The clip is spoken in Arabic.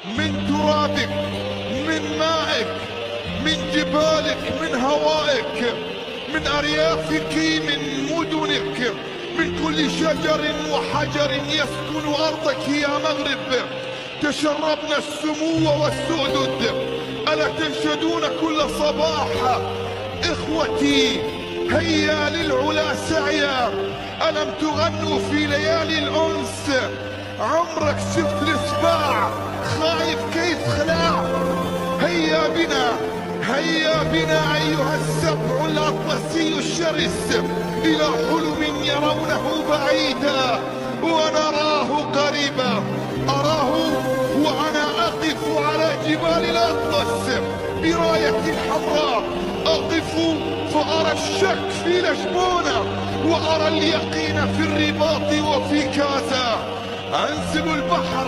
من ترابك، من مائك، من جبالك، من هوائك، من أريافك، من مدنك، من كل شجر وحجر يسكن أرضك يا مغرب. تشربنا السمو والسؤدد. ألا تنشدون كل صباح إخوتي هيا للعلا سعيا؟ ألم تغنوا في ليالي الأنس؟ عمرك شفت السباع خايف كيف خلاع؟ هيا بنا، هيا بنا أيها السبع الأطلسي الشرس إلى حلم يرونه بعيدا ونراه قريبا. أراه وأنا أقف على جبال الأطلس براية حمراء. أقف فأرى الشك في لشبونة وأرى اليقين في الرباط وفي كازا. أنزل البحر